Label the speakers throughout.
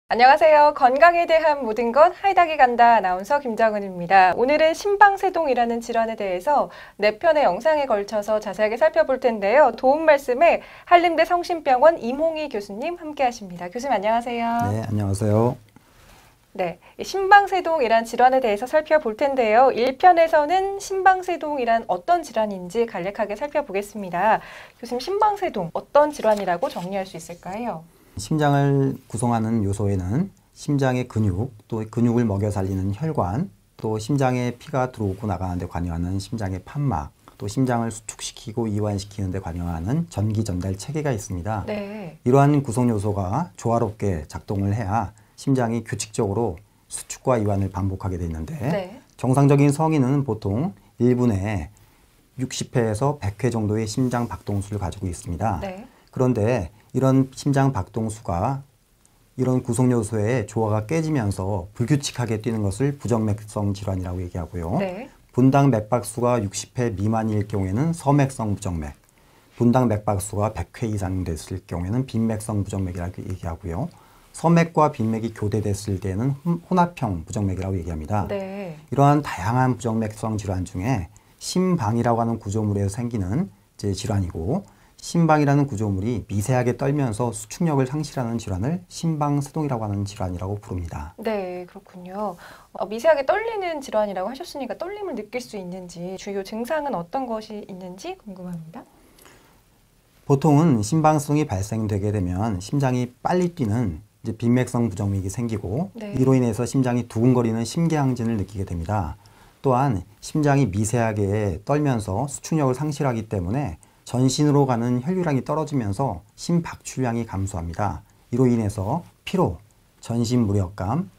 Speaker 1: 안녕하세요. 건강에 대한 모든 것 하이닥이 간다 아나운서 김정은입니다. 오늘은 심방세동이라는 질환에 대해서 4편의 영상에 걸쳐서 자세하게 살펴볼 텐데요. 도움 말씀에 한림대 성심병원 임홍희 교수님 함께 하십니다. 교수님 안녕하세요.
Speaker 2: 네, 안녕하세요.
Speaker 1: 네, 심방세동이란 질환에 대해서 살펴볼 텐데요. 1편에서는 심방세동이란 어떤 질환인지 간략하게 살펴보겠습니다. 교수님, 심방세동 어떤 질환이라고 정리할 수 있을까요?
Speaker 2: 심장을 구성하는 요소에는 심장의 근육, 또 근육을 먹여 살리는 혈관, 또 심장에 피가 들어오고 나가는 데 관여하는 심장의 판막, 또 심장을 수축시키고 이완시키는 데 관여하는 전기 전달 체계가 있습니다.
Speaker 1: 네.
Speaker 2: 이러한 구성 요소가 조화롭게 작동을 해야 심장이 규칙적으로 수축과 이완을 반복하게 되는데
Speaker 1: 네.
Speaker 2: 정상적인 성인은 보통 1분에 60회에서 100회 정도의 심장 박동수를 가지고 있습니다.
Speaker 1: 네.
Speaker 2: 그런데 이런 심장 박동수가 이런 구성 요소의 조화가 깨지면서 불규칙하게 뛰는 것을 부정맥성 질환이라고 얘기하고요.
Speaker 1: 네.
Speaker 2: 분당 맥박수가 60회 미만일 경우에는 서맥성 부정맥, 분당 맥박수가 100회 이상 됐을 경우에는 빈맥성 부정맥이라고 얘기하고요. 서맥과 빈맥이 교대됐을 때는 혼합형 부정맥이라고 얘기합니다.
Speaker 1: 네.
Speaker 2: 이러한 다양한 부정맥성 질환 중에 심방이라고 하는 구조물에서 생기는 질환이고, 심방이라는 구조물이 미세하게 떨면서 수축력을 상실하는 질환을 심방세동이라고 하는 질환이라고 부릅니다.
Speaker 1: 네, 그렇군요. 미세하게 떨리는 질환이라고 하셨으니까 떨림을 느낄 수 있는지, 주요 증상은 어떤 것이 있는지 궁금합니다.
Speaker 2: 보통은 심방세동이 발생되게 되면 심장이 빨리 뛰는 빈맥성 부정맥이 생기고,
Speaker 1: 네.
Speaker 2: 이로 인해서 심장이 두근거리는 심계항진을 느끼게 됩니다. 또한 심장이 미세하게 떨면서 수축력을 상실하기 때문에 전신으로 가는 혈류량이 떨어지면서 심박출량이 감소합니다. 이로 인해서 피로, 전신 무력감,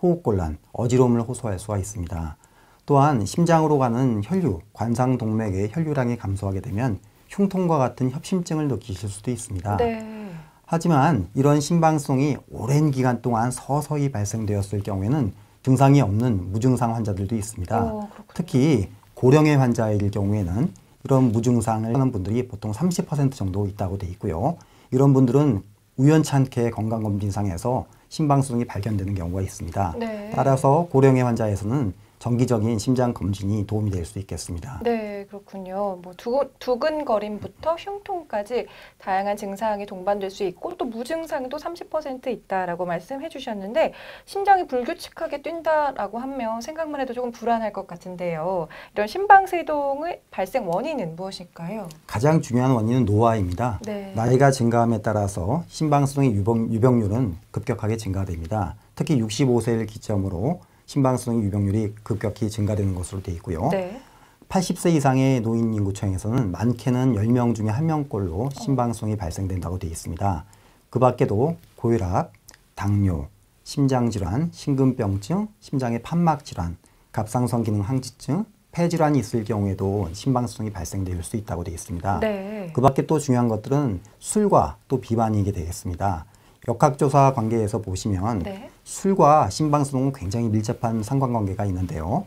Speaker 2: 호흡곤란, 어지러움을 호소할 수가 있습니다. 또한 심장으로 가는 혈류, 관상동맥의 혈류량이 감소하게 되면 흉통과 같은 협심증을 느끼실 수도 있습니다.
Speaker 1: 네.
Speaker 2: 하지만 이런 심방세동이 오랜 기간 동안 서서히 발생되었을 경우에는 증상이 없는 무증상 환자들도 있습니다. 특히 고령의 환자일 경우에는 이런 무증상을 하는 분들이 보통 30% 정도 있다고 돼 있고요. 이런 분들은 우연찮게 건강검진상에서 심방세동이 발견되는 경우가 있습니다.
Speaker 1: 네.
Speaker 2: 따라서 고령의 환자에서는 정기적인 심장검진이 도움이 될 수 있겠습니다.
Speaker 1: 네, 그렇군요. 뭐 두근거림부터 흉통까지 다양한 증상이 동반될 수 있고 또 무증상도 30% 있다라고 말씀해 주셨는데 심장이 불규칙하게 뛴다라고 하면 생각만 해도 조금 불안할 것 같은데요. 이런 심방세동의 발생 원인은 무엇일까요?
Speaker 2: 가장 중요한 원인은 노화입니다.
Speaker 1: 네.
Speaker 2: 나이가 증가함에 따라서 심방세동의 유병률은 급격하게 증가됩니다. 특히 65세를 기점으로 심방세동의 유병률이 급격히 증가되는 것으로 되어 있고요.
Speaker 1: 네.
Speaker 2: 80세 이상의 노인 인구층에서는 많게는 10명 중에 1명꼴로 심방세동이 발생된다고 되어 있습니다. 그 밖에도 고혈압, 당뇨, 심장질환, 심근병증, 심장의 판막질환, 갑상선 기능 항진증, 폐질환이 있을 경우에도 심방세동이 발생될 수 있다고 되어 있습니다.
Speaker 1: 네.
Speaker 2: 그 밖에 또 중요한 것들은 술과 또 비만이게 되겠습니다. 역학조사 관계에서 보시면
Speaker 1: 네.
Speaker 2: 술과 심방세동은 굉장히 밀접한 상관관계가 있는데요.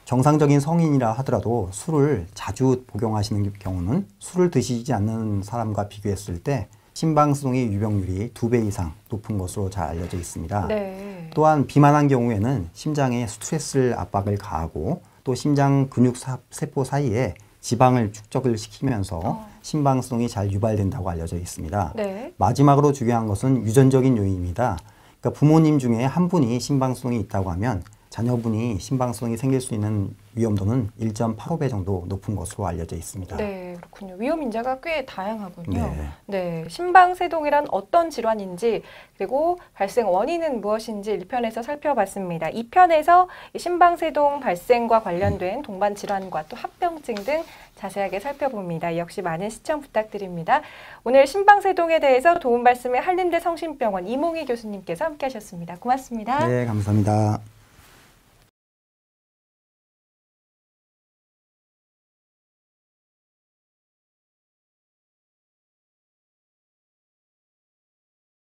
Speaker 2: 정상적인 성인이라 하더라도 술을 자주 복용하시는 경우는 술을 드시지 않는 사람과 비교했을 때 심방세동의 유병률이 2배 이상 높은 것으로 잘 알려져 있습니다.
Speaker 1: 네.
Speaker 2: 또한 비만한 경우에는 심장에 스트레스를 압박을 가하고 또 심장 근육 세포 사이에 지방을 축적을 시키면서 심방세동이 잘 유발된다고 알려져 있습니다.
Speaker 1: 네.
Speaker 2: 마지막으로 중요한 것은 유전적인 요인입니다. 그러니까 부모님 중에 한 분이 심방세동이 있다고 하면 자녀분이 심방세동이 생길 수 있는 위험도는 1.85배 정도 높은 것으로 알려져 있습니다.
Speaker 1: 네, 그렇군요. 위험 인자가 꽤 다양하군요.
Speaker 2: 네.
Speaker 1: 네, 심방세동이란 어떤 질환인지 그리고 발생 원인은 무엇인지 1편에서 살펴봤습니다. 2편에서 심방세동 발생과 관련된 동반 질환과 또 합병증 등 자세하게 살펴봅니다. 역시 많은 시청 부탁드립니다. 오늘 심방세동에 대해서 도움 말씀에 한림대 성심병원 임홍희 교수님께서 함께 하셨습니다. 고맙습니다.
Speaker 2: 네, 감사합니다.